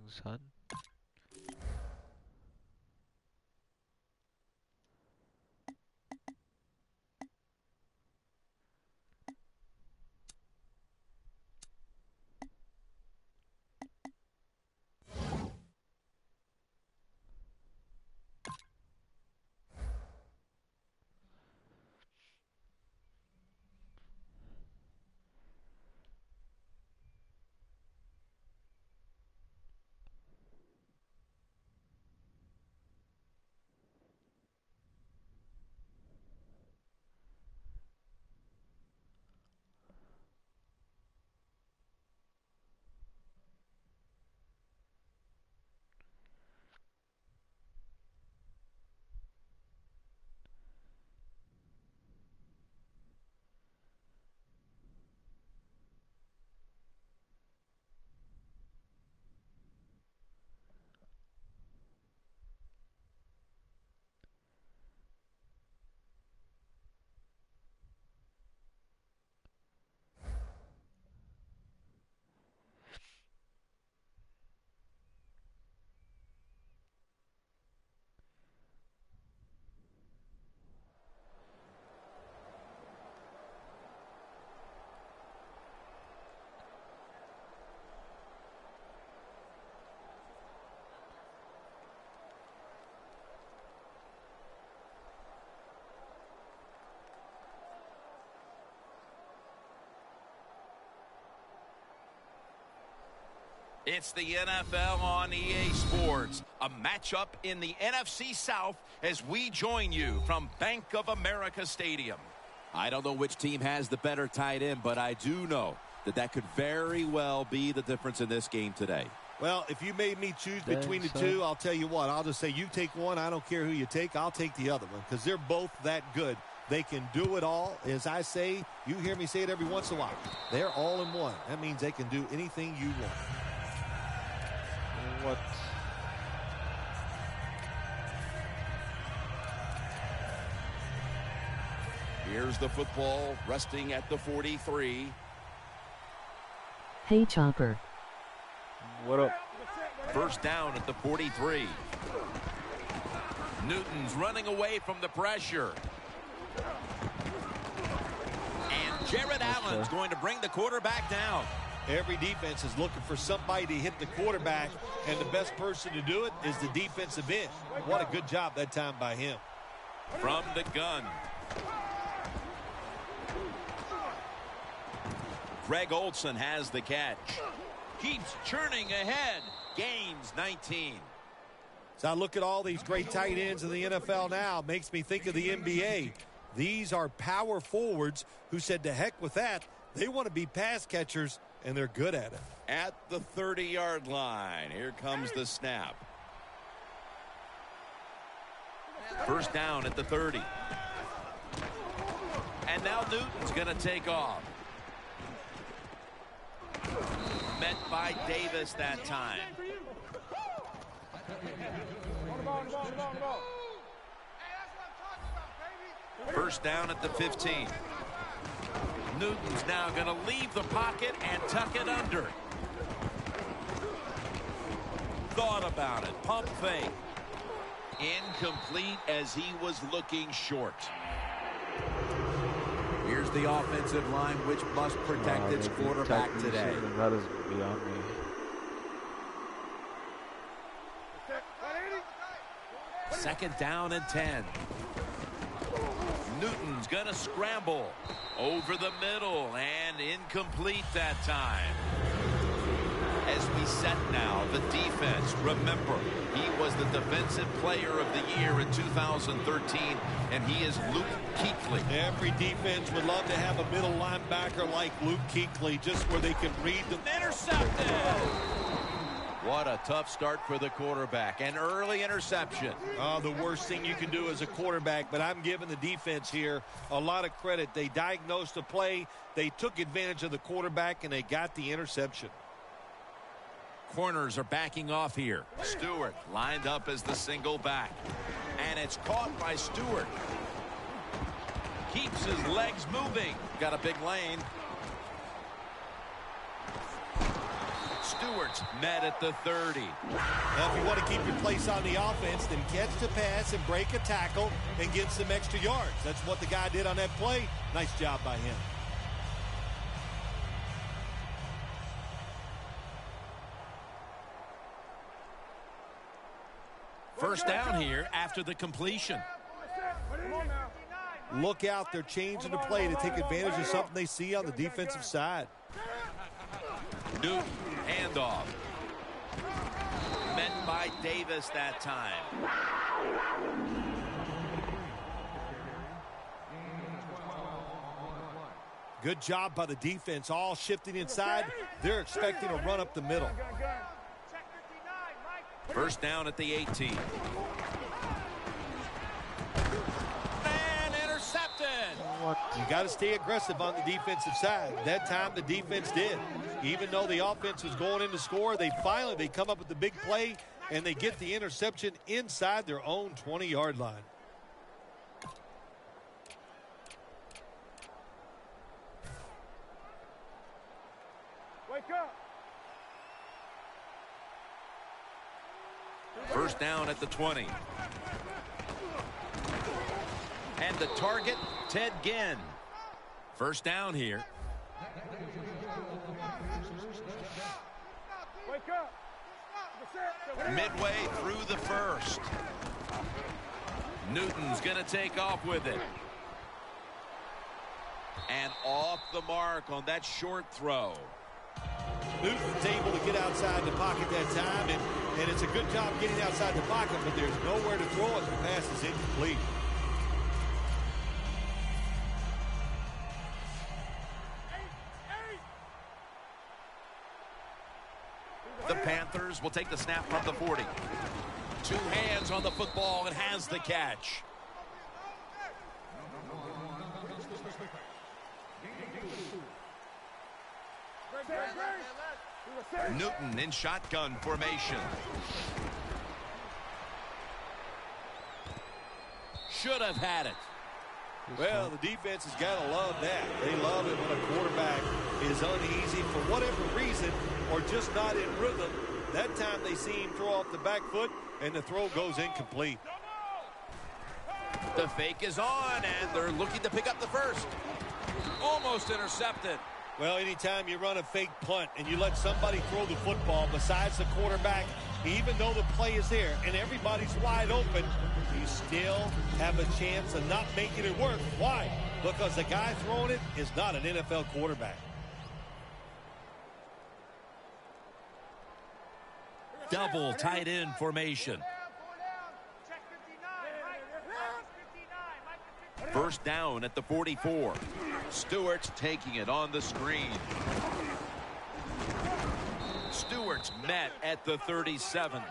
son. It's the NFL on EA Sports, a matchup in the NFC South as we join you from Bank of America Stadium. I don't know which team has the better tight end, but I do know that could very well be the difference in this game today. Well, if you made me choose between the two, I'll tell you what. I'll just say you take one. I don't care who you take. I'll take the other one because they're both that good. They can do it all. As I say, you hear me say it every once in a while. They're all in one. That means they can do anything you want. What? Here's the football resting at the 43. Hey, Chopper. What up? First down at the 43. Newton's running away from the pressure. And Jared Allen's going to bring the quarterback down. Every defense is looking for somebody to hit the quarterback, and the best person to do it is the defensive end. What a good job that time by him. From the gun. Greg Olsen has the catch. Keeps churning ahead. Gains 19. So I look at all these great tight ends in the NFL now. It makes me think of the NBA. These are power forwards who said to heck with that. They want to be pass catchers, and they're good at it. At the 30-yard line. Here comes the snap. First down at the 30. And now Newton's going to take off. Met by Davis that time. First down at the 15. Newton's now going to leave the pocket and tuck it under. Thought about it. Pump fake. Incomplete as he was looking short. Here's the offensive line, which must protect its quarterback today. That is beyond me. Second down and 10. Newton's going to scramble over the middle and incomplete that time. As we set now the defense, remember, he was the defensive player of the year in 2013, and he is Luke Kuechly. Every defense would love to have a middle linebacker like Luke Kuechly, just where they can read the... Intercepted! What a tough start for the quarterback. An early interception. The worst thing you can do as a quarterback, but I'm giving the defense here a lot of credit. They diagnosed the play, they took advantage of the quarterback, and they got the interception. Corners are backing off here. Stewart lined up as the single back. And it's caught by Stewart. Keeps his legs moving. Got a big lane. Stewart's met at the 30. Now, if you want to keep your place on the offense, then catch the pass and break a tackle and get some extra yards. That's what the guy did on that play. Nice job by him. First down here after the completion. Look out, they're changing the play to take advantage of something they see on the defensive side. Newton, handoff. Met by Davis that time. Good job by the defense, all shifting inside. They're expecting a run up the middle. First down at the 18. And intercepted. What? You got to stay aggressive on the defensive side. That time the defense did. Even though the offense was going in to score, they come up with the big play, and they get the interception inside their own 20-yard line. Wake up. First down at the 20. And the target, Ted Ginn. First down here. Wake up. Midway through the first. Newton's going to take off with it. And off the mark on that short throw. Newton's able to get outside the pocket that time, and it's a good job getting outside the pocket, but there's nowhere to throw it. The pass is incomplete. The Panthers will take the snap from the 40. Two hands on the football and has the catch. Newton in shotgun formation. Should have had it. Well, the defense has got to love that. They love it when a quarterback is uneasy for whatever reason or just not in rhythm. That time they see him throw off the back foot, and the throw goes incomplete. The fake is on, and they're looking to pick up the first. Almost intercepted. Well, anytime you run a fake punt and you let somebody throw the football besides the quarterback, even though the play is there and everybody's wide open, you still have a chance of not making it work. Why? Because the guy throwing it is not an NFL quarterback. Double tight end formation. First down at the 44. Stewart's taking it on the screen. Stewart's met at the 37.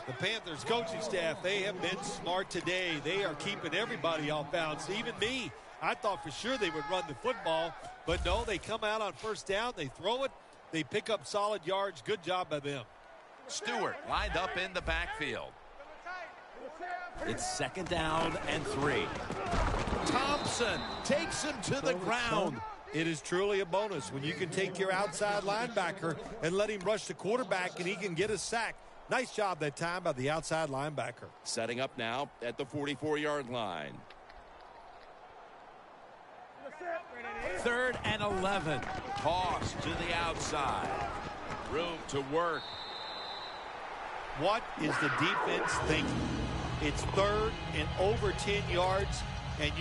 The Panthers coaching staff, they have been smart today. They are keeping everybody off bounds. Even me, I thought for sure they would run the football, but no, they come out on first down, they throw it, they pick up solid yards. Good job by them. Stewart lined up in the backfield. It's second down and 3. Thompson takes him to the ground. It is truly a bonus when you can take your outside linebacker and let him rush the quarterback and he can get a sack. Nice job that time by the outside linebacker. Setting up now at the 44-yard line. 3rd and 11. Toss to the outside. Room to work. What is the defense thinking? It's 3rd and over 10 yards, and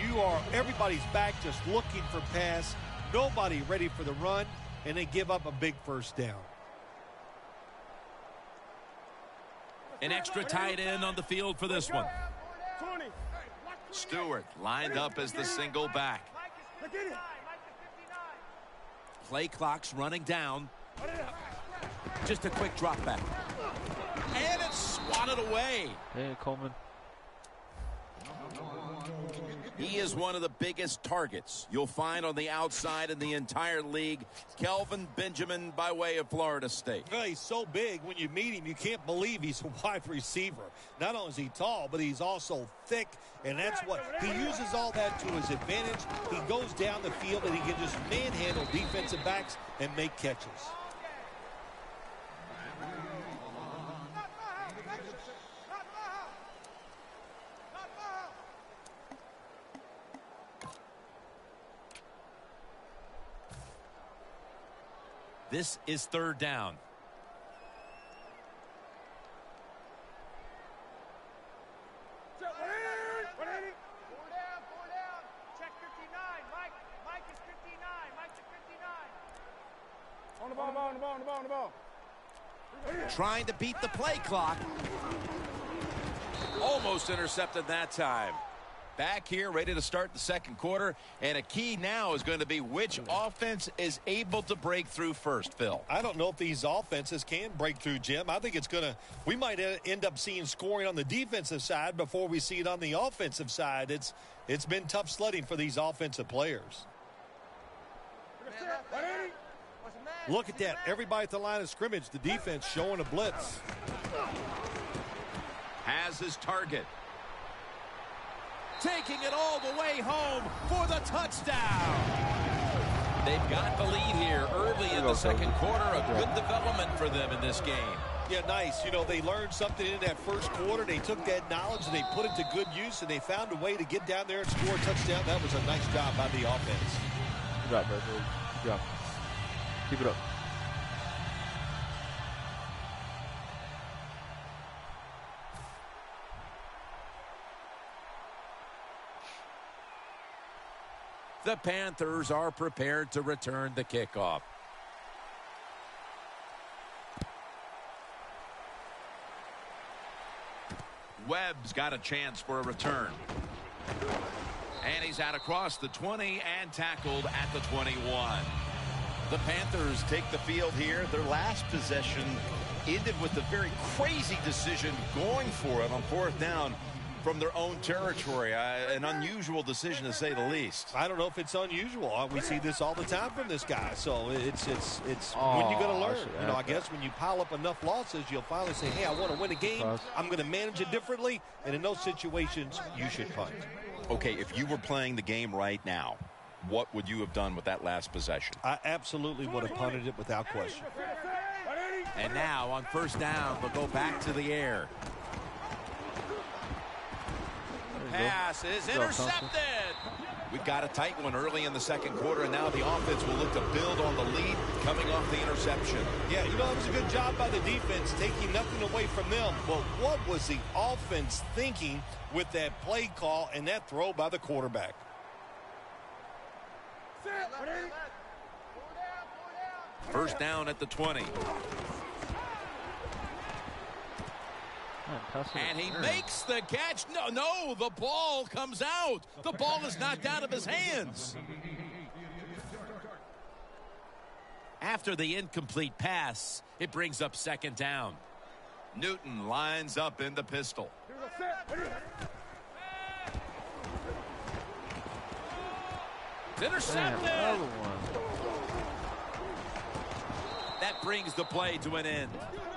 everybody's back just looking for pass. Nobody ready for the run, and they give up a big first down. An extra tight end on the field for this one. Stewart lined up as the single back. Play clock's running down. Just a quick drop back. And it's swatted away. Hey, Coleman. He is one of the biggest targets you'll find on the outside in the entire league. Kelvin Benjamin by way of Florida State. Well, he's so big when you meet him, you can't believe he's a wide receiver. Not only is he tall, but he's also thick, and that's what he uses all that to his advantage. He goes down the field and he can just manhandle defensive backs and make catches. This is 3rd down. On the ball, on the ball, on the ball, on the ball. Trying to beat the play clock. Almost intercepted that time. Back here, ready to start the 2nd quarter. And a key now is going to be which offense is able to break through first, Phil. I don't know if these offenses can break through, Jim. I think it's going to – we might end up seeing scoring on the defensive side before we see it on the offensive side. It's been tough sledding for these offensive players. Look at that. Everybody at the line of scrimmage, the defense showing a blitz. Has his target. Taking it all the way home for the touchdown. They've got the lead here early in the 2nd quarter. A good development for them in this game. Yeah, nice. You know, they learned something in that 1st quarter. They took that knowledge and they put it to good use, and they found a way to get down there and score a touchdown. That was a nice job by the offense. Good job, bro. Good job. Keep it up. The Panthers are prepared to return the kickoff. Webb's got a chance for a return. And he's out across the 20 and tackled at the 21. The Panthers take the field here. Their last possession ended with a very crazy decision going for it on 4th down from their own territory. An unusual decision to say the least. I don't know if it's unusual. We see this all the time from this guy. So it's when you're going to learn. You know, I guess when you pile up enough losses, you'll finally say, hey, I want to win a game. I'm going to manage it differently. And in those situations, you should punt. Okay, if you were playing the game right now, what would you have done with that last possession? I absolutely would have punted it without question. And now on 1st down, they'll go back to the air. Pass is intercepted. We've got a tight one early in the 2nd quarter, and now the offense will look to build on the lead coming off the interception. Yeah, you know, it was a good job by the defense taking nothing away from them. But what was the offense thinking with that play call and that throw by the quarterback? First down at the 20. And he makes the catch. No, the ball comes out. The ball is knocked out of his hands. After the incomplete pass, it brings up 2nd down. Newton lines up in the pistol. It's intercepted. That brings the play to an end.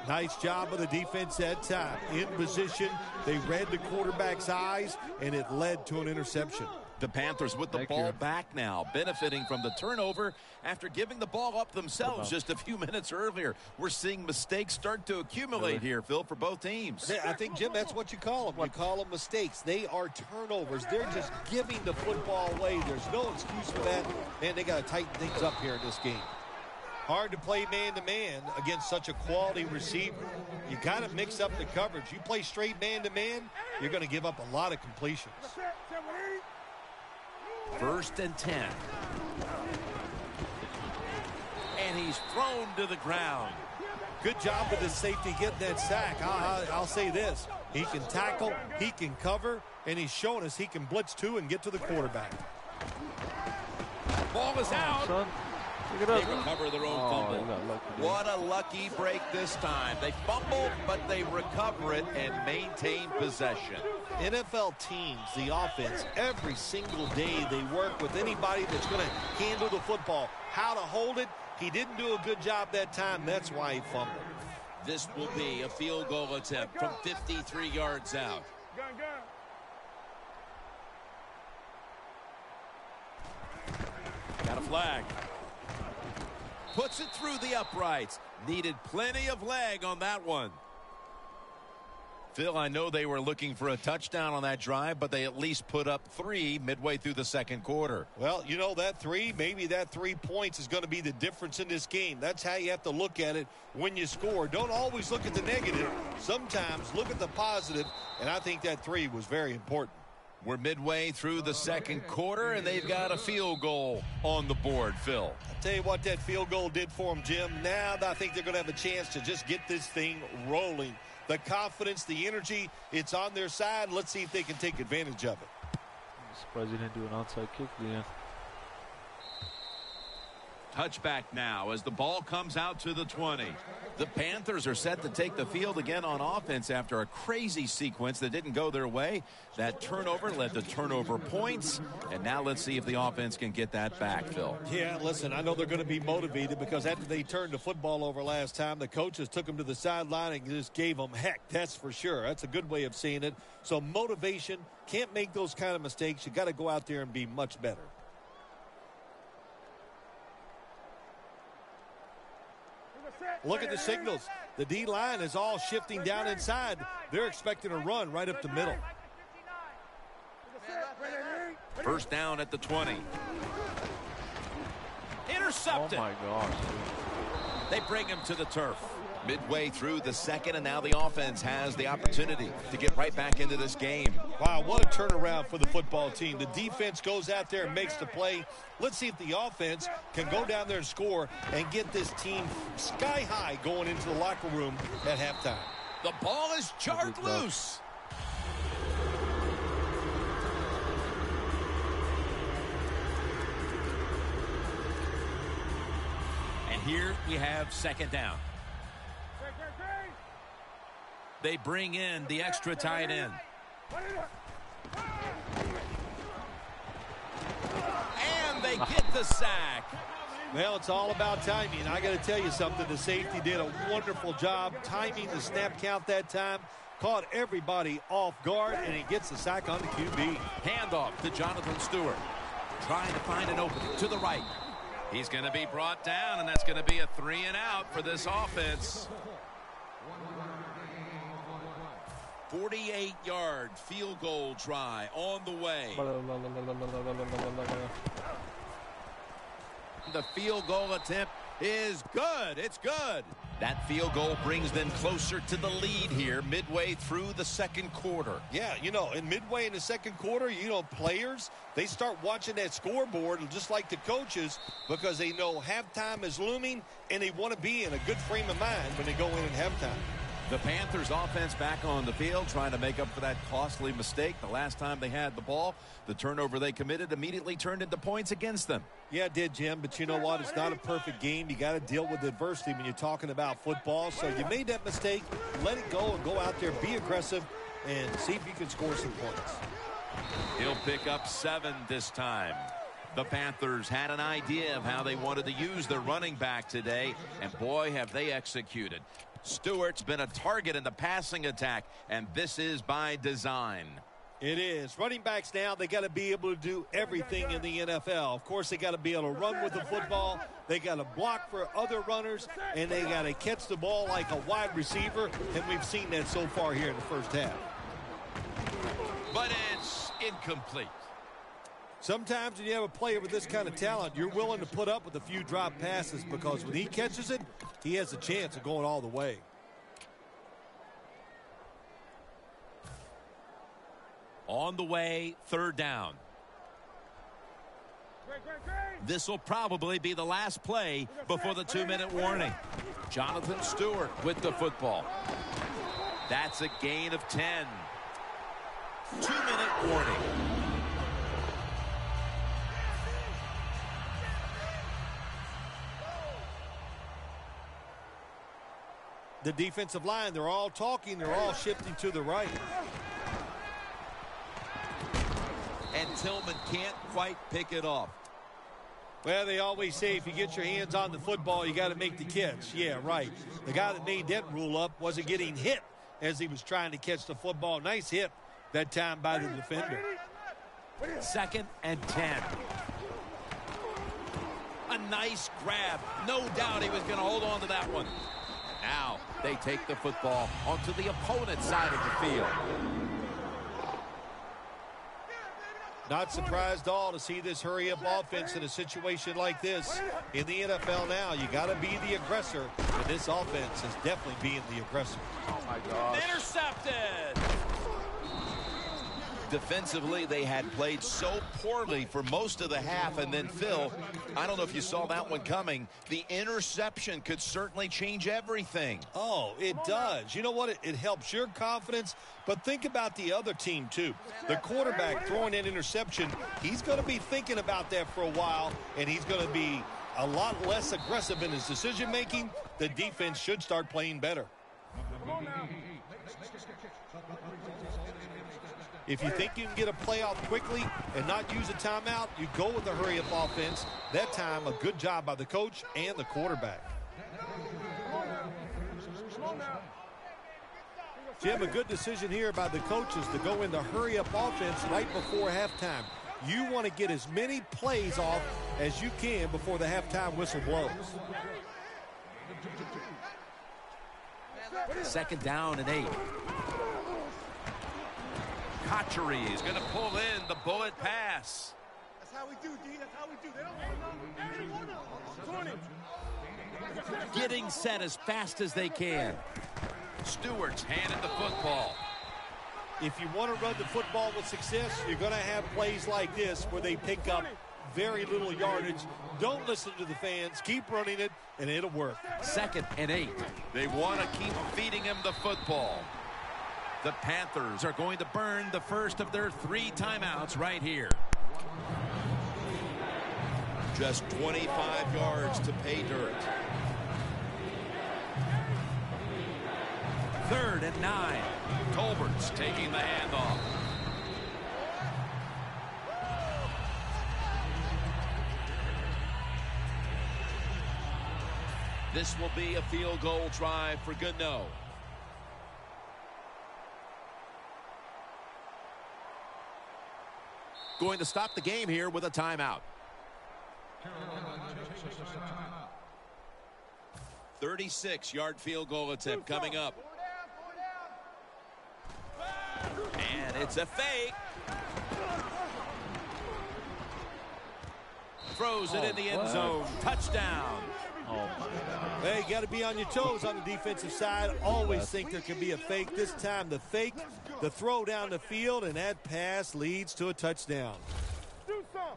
Nice job of the defense that time. In position, they read the quarterback's eyes, and it led to an interception. The Panthers with the ball back now, benefiting from the turnover after giving the ball up themselves just a few minutes earlier. We're seeing mistakes start to accumulate here, Phil, for both teams. I think, Jim, that's what you call them. You call them mistakes. They are turnovers. They're just giving the football away. There's no excuse for that. Man, they got to tighten things up here in this game. Hard to play man-to-man against such a quality receiver. You got to mix up the coverage. You play straight man-to-man, you're going to give up a lot of completions. 1st and 10. And he's thrown to the ground. Good job with the safety getting that sack. I'll say this. He can tackle, he can cover, and he's showing us he can blitz too and get to the quarterback. Ball is out. They recover their own fumble. What a lucky break this time. They fumble, but they recover it and maintain possession. NFL teams, the offense, every single day they work with anybody that's going to handle the football. How to hold it. He didn't do a good job that time. That's why he fumbled. This will be a field goal attempt from 53 yards out. Got a flag. Puts it through the uprights. Needed plenty of leg on that one. Phil, I know they were looking for a touchdown on that drive, but they at least put up 3 midway through the second quarter. Well, you know, that 3, maybe that 3 points is going to be the difference in this game. That's how you have to look at it when you score. Don't always look at the negative. Sometimes look at the positive, and I think that 3 was very important. We're midway through the second quarter, and they've got a field goal on the board, Phil. I'll tell you what that field goal did for them, Jim. Now I think they're going to have a chance to just get this thing rolling. The confidence, the energy, it's on their side. Let's see if they can take advantage of it. I'm surprised he didn't do an outside kick, Leon. Touchback now as the ball comes out to the 20. The Panthers are set to take the field again on offense after a crazy sequence that didn't go their way. That turnover led to turnover points, and now let's see if the offense can get that back, Phil. Yeah, listen, I know they're going to be motivated because after they turned the football over last time, the coaches took them to the sideline and just gave them heck. That's for sure. That's a good way of seeing it. So motivation, can't make those kind of mistakes. You got to go out there and be much better. Look at the signals. The D-line is all shifting down inside. They're expecting a run right up the middle. First down at the 20. Intercepted. Oh my gosh. They bring him to the turf. Midway through the second, and now the offense has the opportunity to get right back into this game. Wow, what a turnaround for the football team. The defense goes out there and makes the play. Let's see if the offense can go down there and score and get this team sky high going into the locker room at halftime. The ball is jarred loose. And here we have second down. They bring in the extra tight end. And they get the sack. Well, it's all about timing. I got to tell you something. The safety did a wonderful job timing the snap count that time. Caught everybody off guard, and he gets the sack on the QB. Handoff to Jonathan Stewart. Trying to find an opening to the right. He's going to be brought down, and that's going to be a 3-and-out for this offense. 48-yard field goal try on the way. The field goal attempt is good. It's good. That field goal brings them closer to the lead here midway through the second quarter. Yeah, you know, in midway in the second quarter, you know, players, they start watching that scoreboard just like the coaches because they know halftime is looming and they want to be in a good frame of mind when they go in at halftime. The Panthers offense back on the field trying to make up for that costly mistake. The last time they had the ball, the turnover they committed immediately turned into points against them. Yeah, it did, Jim, but you know what? It's not a perfect game. You got to deal with adversity when you're talking about football. So you made that mistake, let it go and go out there, be aggressive, and see if you can score some points. He'll pick up 7 this time. The Panthers had an idea of how they wanted to use their running back today, and boy, have they executed. Stewart's been a target in the passing attack, and this is by design. It is. Running backs now, they got to be able to do everything in the NFL. Of course, they got to be able to run with the football. They got to block for other runners, and they got to catch the ball like a wide receiver, and we've seen that so far here in the first half. But it's incomplete. Sometimes when you have a player with this kind of talent, you're willing to put up with a few drop passes because when he catches it, he has a chance of going all the way. On the way, third down. This will probably be the last play before the 2-minute warning. Jonathan Stewart with the football. That's a gain of 10. 2-minute warning. The defensive line, they're all talking, they're all shifting to the right. And Tillman can't quite pick it off. Well, they always say if you get your hands on the football, you got to make the catch. Yeah, right. The guy that made that rule up wasn't getting hit as he was trying to catch the football. Nice hit that time by the defender. 2nd and 10. A nice grab. No doubt he was going to hold on to that one. Now they take the football onto the opponent's side of the field. Not surprised at all to see this hurry-up offense in a situation like this. In the NFL now, you got to be the aggressor, and this offense is definitely being the aggressor. Oh, my gosh. Intercepted. Defensively, they had played so poorly for most of the half, and then Phil, I don't know if you saw that one coming. The interception could certainly change everything. Oh, it does. You know what? It helps your confidence, but think about the other team, too. The quarterback throwing an interception, he's going to be thinking about that for a while, and he's going to be a lot less aggressive in his decision-making. The defense should start playing better. If you think you can get a play off quickly and not use a timeout, you go with the hurry-up offense. That time, a good job by the coach and the quarterback. Jim, a good decision here by the coaches to go in the hurry-up offense right before halftime. You want to get as many plays off as you can before the halftime whistle blows. 2nd down and 8. Kotchery is going to pull in the bullet pass. That's how we do, D. That's how we do. They don't want to. Getting set as fast as they can. Stewart's handed the football. If you want to run the football with success, you're going to have plays like this where they pick up very little yardage. Don't listen to the fans. Keep running it, and it'll work. 2nd and 8. They want to keep feeding him the football. The Panthers are going to burn the first of their 3 timeouts right here. Just 25 yards to pay dirt. 3rd and 9. Tolbert's taking the handoff. This will be a field goal drive for Gano. Going to stop the game here with a timeout. 36-yard field goal attempt coming up. And it's a fake. Throws it in the end zone. Touchdown. Oh, my God. Hey, you got to be on your toes on the defensive side. Always think there can be a fake. This time the fake, the throw down the field, and that pass leads to a touchdown. Do something.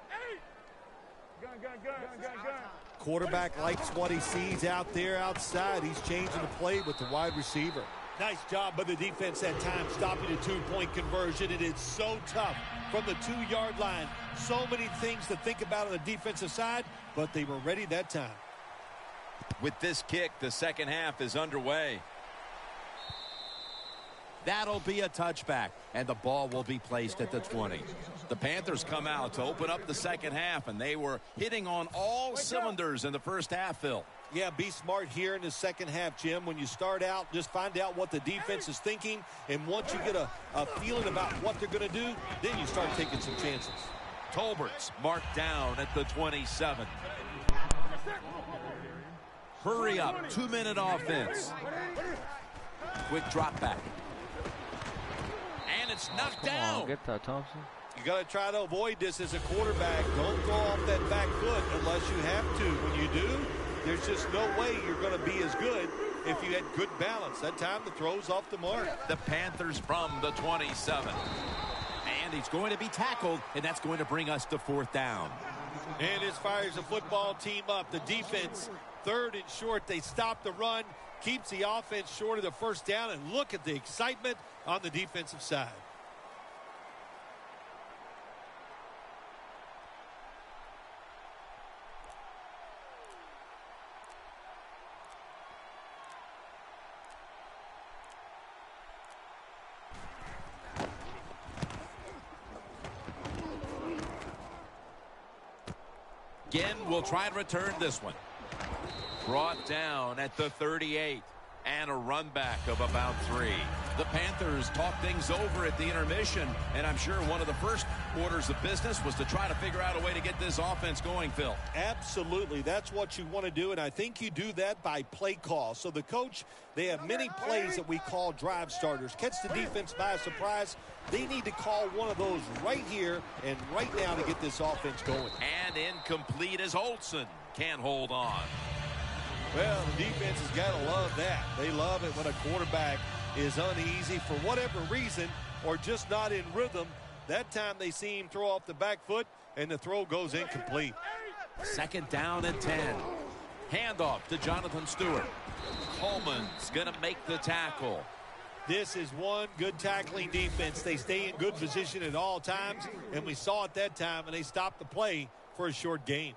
Hey. Gun. Quarterback likes what he sees out there outside. He's changing the play with the wide receiver. Nice job by the defense that time, stopping a 2-point conversion. It is so tough from the 2-yard line. So many things to think about on the defensive side, but they were ready that time. With this kick, the second half is underway. That'll be a touchback, and the ball will be placed at the 20. The Panthers come out to open up the second half, and they were hitting on all cylinders in the first half, Phil. Yeah, be smart here in the second half, Jim. When you start out, just find out what the defense is thinking, and once you get a feeling about what they're going to do, then you start taking some chances. Tolbert's marked down at the 27. Hurry up, 2-minute offense. Quick drop back. And it's knocked down. Get that, Thompson. You got to try to avoid this as a quarterback. Don't go off that back foot unless you have to. When you do, there's just no way you're going to be as good if you had good balance. That time the throw's off the mark. The Panthers from the 27. And he's going to be tackled, and that's going to bring us to 4th down. And as fires the football team up, the defense, 3rd and short, they stop the run, keeps the offense short of the first down, and look at the excitement on the defensive side. Again, we'll try and return this one. Brought down at the 38. And a run back of about 3. The Panthers talk things over at the intermission, and I'm sure one of the first orders of business was to try to figure out a way to get this offense going, Phil. Absolutely. That's what you want to do, and I think you do that by play call. So the coach, they have many plays that we call drive starters. Catch the defense by surprise. They need to call one of those right here and right now to get this offense going. And incomplete as Olsen can't hold on. Well, the defense has got to love that. They love it when a quarterback is uneasy for whatever reason or just not in rhythm. That time they see him throw off the back foot, and the throw goes incomplete. 2nd down and 10. Handoff to Jonathan Stewart. Coleman's going to make the tackle. This is one good tackling defense. They stay in good position at all times, and we saw it that time, and they stopped the play for a short gain.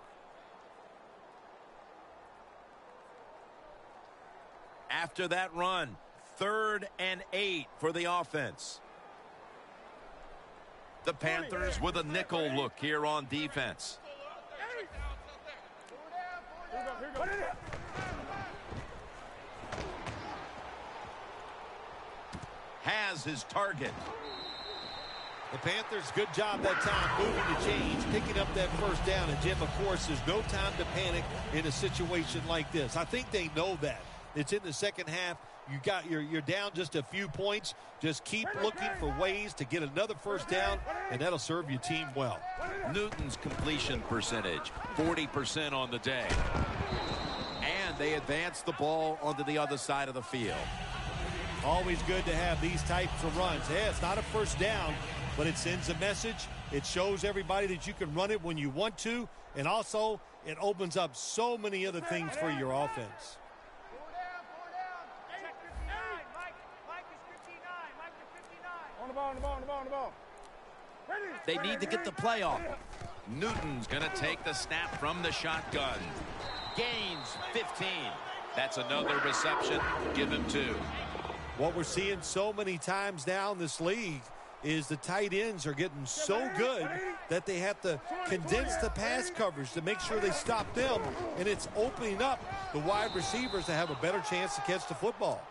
After that run, 3rd and 8 for the offense. The Panthers with a nickel look here on defense. Has his target. The Panthers, good job that time moving the change, picking up that first down. And, Jim, of course, there's no time to panic in a situation like this. I think they know that. It's in the second half. You're down just a few points. Just keep looking for ways to get another first down, and that'll serve your team well. Newton's completion percentage, 40% on the day. And they advance the ball onto the other side of the field. Always good to have these types of runs. Yeah, it's not a first down, but it sends a message. It shows everybody that you can run it when you want to, and also it opens up so many other things for your offense. On the ball. They need to get the play off. Newton's going to take the snap from the shotgun. Gains 15. That's another reception. Give him 2. What we're seeing so many times now in this league is the tight ends are getting so good that they have to condense the pass coverage to make sure they stop them, and it's opening up the wide receivers to have a better chance to catch the football.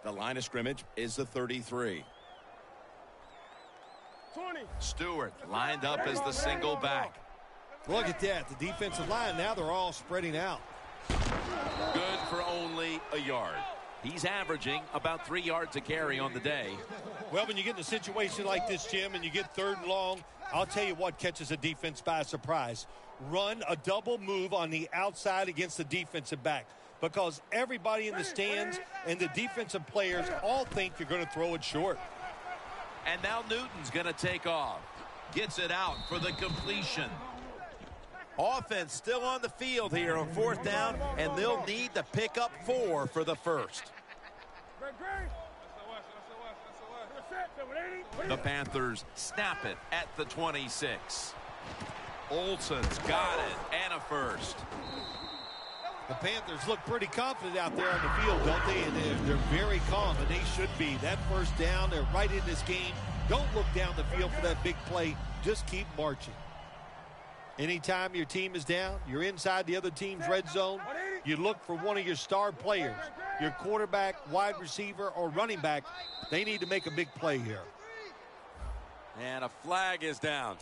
The line of scrimmage is the 33. 20. Stewart lined up as the single back. Look at that. The defensive line, now they're all spreading out. Good for only a yard. He's averaging about 3 yards a carry on the day. Well, when you get in a situation like this, Jim, and you get 3rd and long, I'll tell you what catches a defense by surprise. Run a double move on the outside against the defensive back, because everybody in the stands and the defensive players all think you're going to throw it short. And now Newton's going to take off. Gets it out for the completion. Offense still on the field here on 4th down, and they'll need to pick up 4 for the first. The Panthers snap it at the 26. Olsen's got it, and a first. The Panthers look pretty confident out there on the field, don't they? And they're very calm, and they should be. That first down, they're right in this game. Don't look down the field for that big play. Just keep marching. Anytime your team is down, you're inside the other team's red zone, you look for one of your star players, your quarterback, wide receiver, or running back. They need to make a big play here. And a flag is down.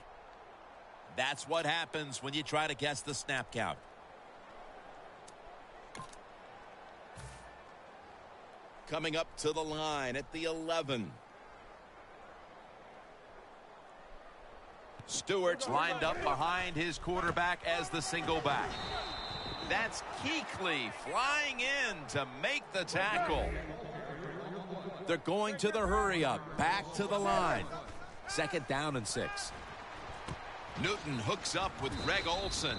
That's what happens when you try to guess the snap count. Coming up to the line at the 11. Stewart's lined up behind his quarterback as the single back. That's Kuechly flying in to make the tackle. They're going to the hurry up. Back to the line. 2nd down and 6. Newton hooks up with Greg Olsen.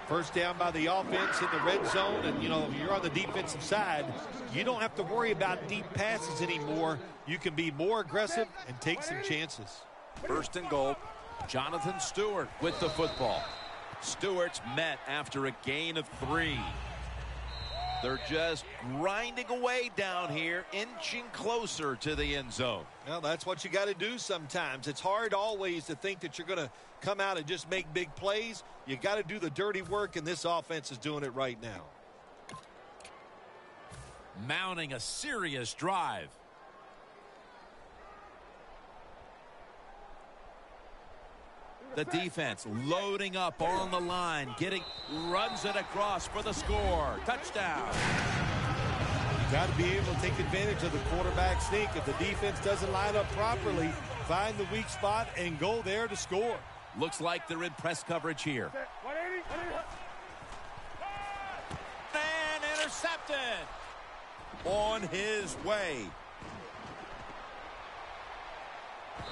First down by the offense in the red zone, and you're on the defensive side. You don't have to worry about deep passes anymore. You can be more aggressive and take some chances. 1st and goal. Jonathan Stewart with the football. Stewart's met after a gain of 3. They're just grinding away down here, inching closer to the end zone. Well, that's what you got to do sometimes. It's hard always to think that you're going to come out and just make big plays. You got to do the dirty work, and this offense is doing it right now. Mounting a serious drive. The defense loading up on the line, runs it across for the score. Touchdown. You got to be able to take advantage of the quarterback sneak. If the defense doesn't line up properly, find the weak spot and go there to score. Looks like they're in press coverage here. 180. And intercepted. On his way.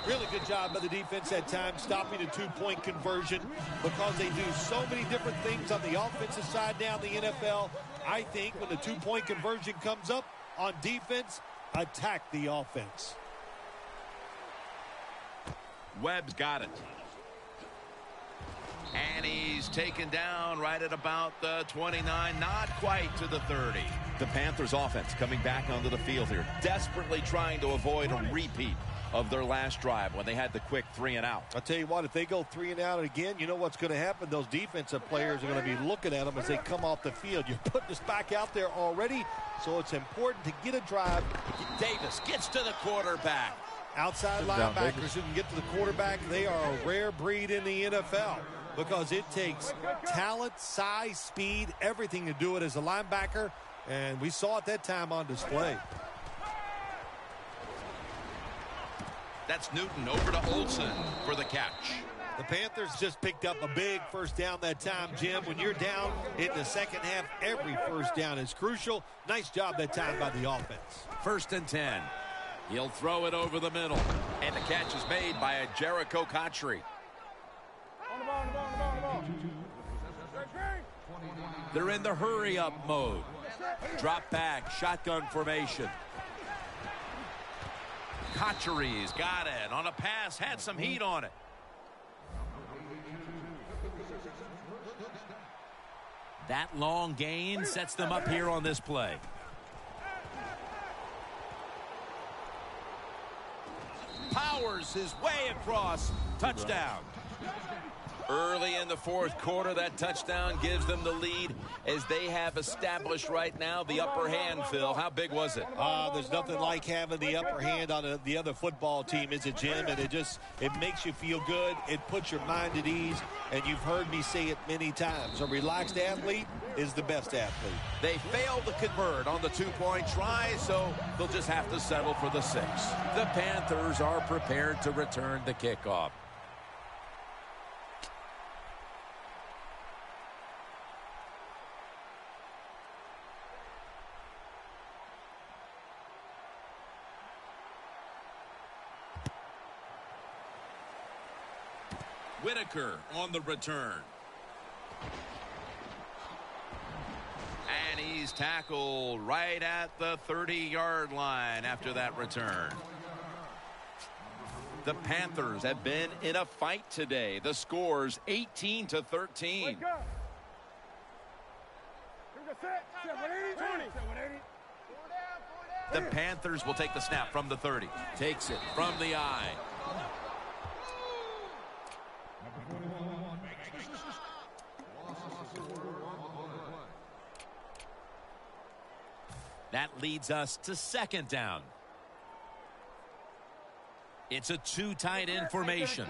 Really good job by the defense at times stopping a two-point conversion because they do so many different things on the offensive side now in the NFL. I think when the two-point conversion comes up on defense, attack the offense. Webb's got it. And he's taken down right at about the 29, not quite to the 30. The Panthers offense coming back onto the field here, desperately trying to avoid a repeat of their last drive when they had the quick 3-and-out. I'll tell you what, if they go 3-and-out again, you know what's going to happen? Those defensive players are going to be looking at them as they come off the field. You're putting this back out there already, so it's important to get a drive. Davis gets to the quarterback. Outside linebackers who can get to the quarterback, they are a rare breed in the NFL because it takes talent, size, speed, everything to do it as a linebacker, and we saw it that time on display. That's Newton over to Olsen for the catch. The Panthers just picked up a big first down that time, Jim. When you're down in the second half, every first down is crucial. Nice job that time by the offense. 1st and 10. He'll throw it over the middle. And the catch is made by a Jericho Cotchery. On the ball. They're in the hurry-up mode. Drop back, shotgun formation. Cotchery's got it. On a pass, had some heat on it. That long gain sets them up here on this play. Powers his way across. Touchdown. Early in the 4th quarter, that touchdown gives them the lead as they have established right now the upper hand, Phil. How big was it? There's nothing like having the upper hand on the other football team, is it, Jim? And it makes you feel good. It puts your mind at ease. And you've heard me say it many times. A relaxed athlete is the best athlete. They failed to convert on the 2-point try, so they'll just have to settle for the 6. The Panthers are prepared to return the kickoff. Whitaker on the return. And he's tackled right at the 30-yard line after that return. The Panthers have been in a fight today. The score's 18-13. The Panthers will take the snap from the 30. Takes it from the eye. That leads us to 2nd down. It's a 2-tight end formation.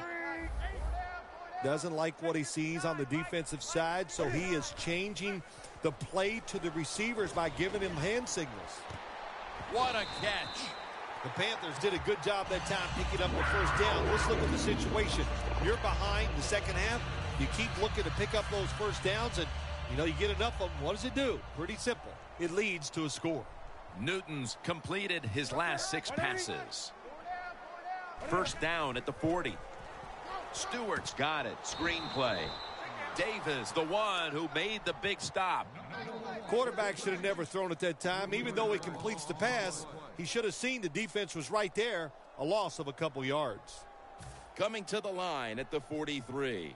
Doesn't like what he sees on the defensive side, so he is changing the play to the receivers by giving him hand signals. What a catch. The Panthers did a good job that time picking up the first down. Let's look at the situation. You're behind the second half. You keep looking to pick up those first downs, and, you get enough of them. What does it do? Pretty simple. It leads to a score. Newton's completed his last 6 passes. 1st down at the 40. Stewart's got it. Screenplay. Davis, the one who made the big stop. Quarterback should have never thrown it that time. Even though he completes the pass, he should have seen the defense was right there. A loss of a couple yards. Coming to the line at the 43.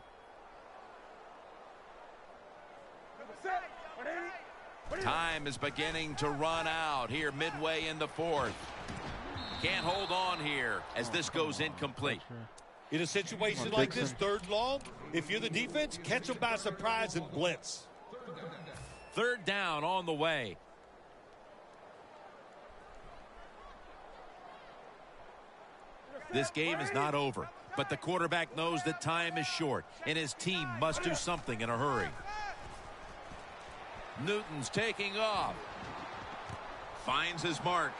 Time is beginning to run out here midway in the fourth. Can't hold on here as this goes incomplete. In a situation like this, third long, if you're the defense, catch them by surprise and blitz. Third down on the way. This game is not over, but the quarterback knows that time is short, and his team must do something in a hurry. Newton's taking off. Finds his mark.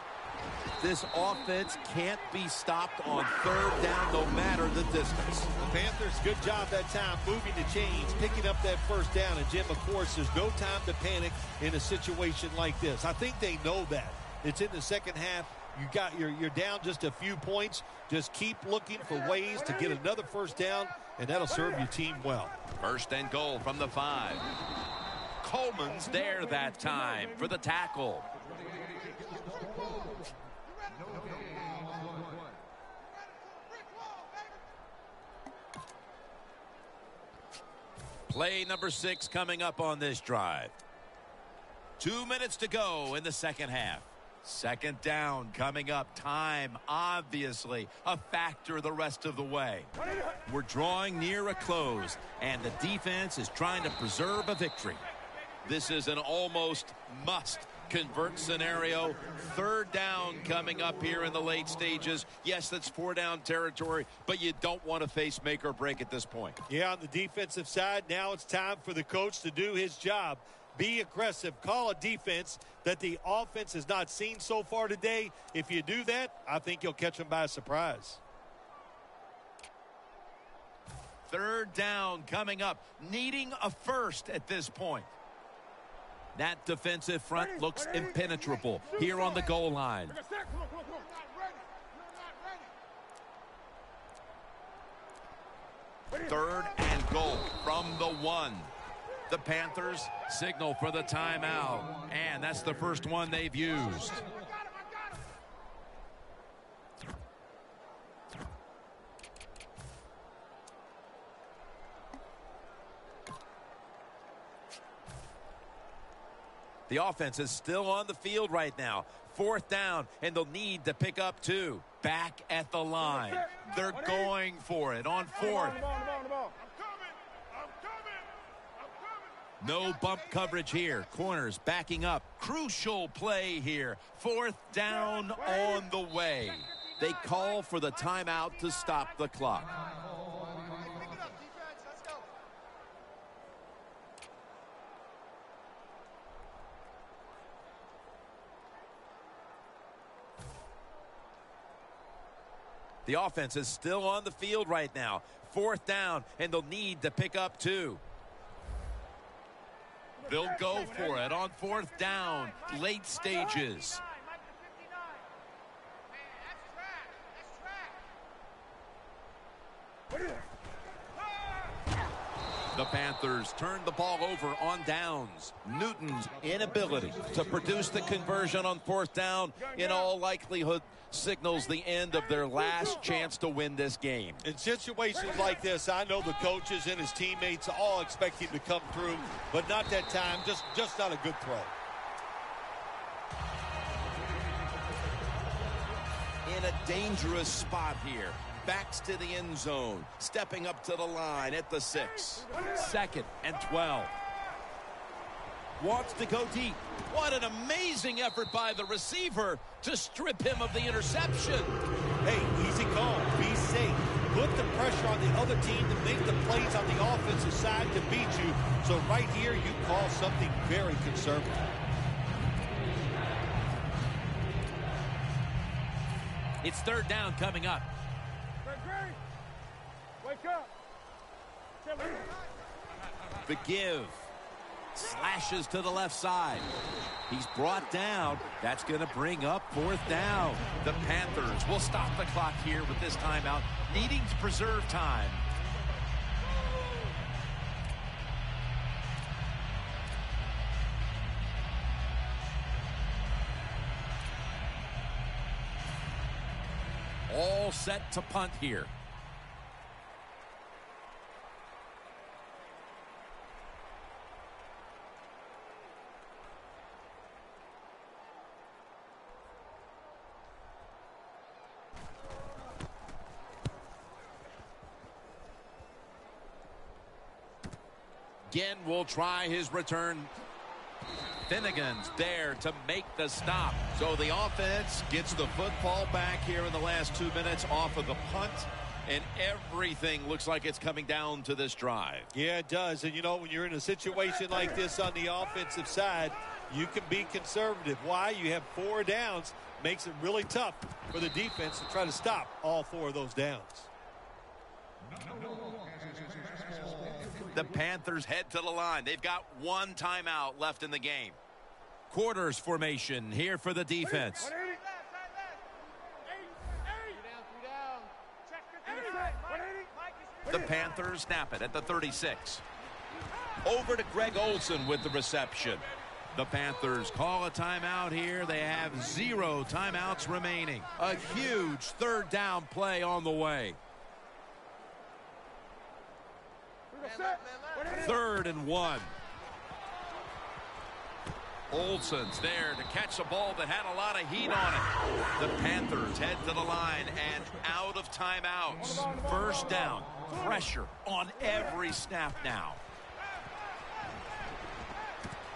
This offense can't be stopped on third down no matter the distance. The Panthers, good job that time moving the chains, picking up that first down. And, Jim, of course, there's no time to panic in a situation like this. I think they know that. It's in the second half. You're down just a few points. Just keep looking for ways to get another first down, and that'll serve your team well. First and goal from the 5. Coleman's there that time for the tackle. Play number 6 coming up on this drive. 2 minutes to go in the second half. Second down coming up. Time, obviously, a factor the rest of the way. We're drawing near a close, and the defense is trying to preserve a victory. This is an almost must-convert scenario. Third down coming up here in the late stages. Yes, that's 4-down territory, but you don't want to face make or break at this point. Yeah, on the defensive side, now it's time for the coach to do his job. Be aggressive. Call a defense that the offense has not seen so far today. If you do that, I think you'll catch them by surprise. Third down coming up. Needing a first at this point. That defensive front looks impenetrable here on the goal line. Third and goal from the 1. The Panthers signal for the timeout, and that's the first one they've used. The offense is still on the field right now. Fourth down, and they'll need to pick up 2. Back at the line. They're going for it on 4th. No bump coverage here. Corners backing up. Crucial play here. 4th down on the way. They call for the timeout to stop the clock. The offense is still on the field right now. 4th down, and they'll need to pick up 2. They'll go for it on 4th down, late stages. The Panthers turn the ball over on downs. Newton's inability to produce the conversion on 4th down in all likelihood signals the end of their last chance to win this game. In situations like this, I know the coaches and his teammates all expect him to come through, but not that time. Just not a good throw. In a dangerous spot here. Backs to the end zone. Stepping up to the line at the 6. 2nd and 12. Wants to go deep. What an amazing effort by the receiver to strip him of the interception. Hey, easy call. Be safe. Put the pressure on the other team to make the plays on the offensive side to beat you. So right here, you call something very conservative. It's 3rd down coming up. Wake up. The give. Slashes to the left side. He's brought down. That's going to bring up 4th down. The Panthers will stop the clock here with this timeout, needing to preserve time. All set to punt here. Again, will try his return. Finnegan's there to make the stop. So the offense gets the football back here in the last 2 minutes off of the punt. And everything looks like it's coming down to this drive. Yeah, it does. And, you know, when you're in a situation like this on the offensive side, you can be conservative. Why? You have 4 downs. Makes it really tough for the defense to try to stop all 4 of those downs. The Panthers head to the line. They've got 1 timeout left in the game. Quarters formation here for the defense. The Panthers snap it at the 36. Over to Greg Olsen with the reception. The Panthers call a timeout here. They have 0 timeouts remaining. A huge 3rd down play on the way. 3rd and 1. Olsen's there to catch a ball that had a lot of heat on it. The Panthers head to the line and out of timeouts. 1st down. Pressure on every snap now.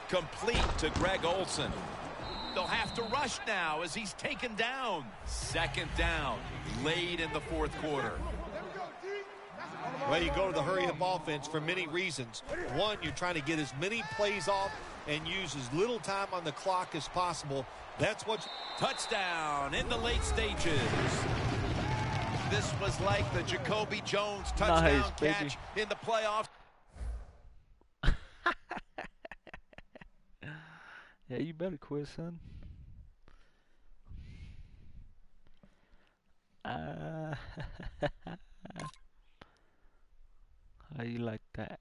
Complete to Greg Olsen. They'll have to rush now as he's taken down. 2nd down late in the 4th quarter. Well, you go to the hurry-up offense for many reasons. One, you're trying to get as many plays off and use as little time on the clock as possible. That's what... Touchdown in the late stages. This was like the Jacoby Jones touchdown catch in the playoffs. Yeah, you better quit, son. How you like that?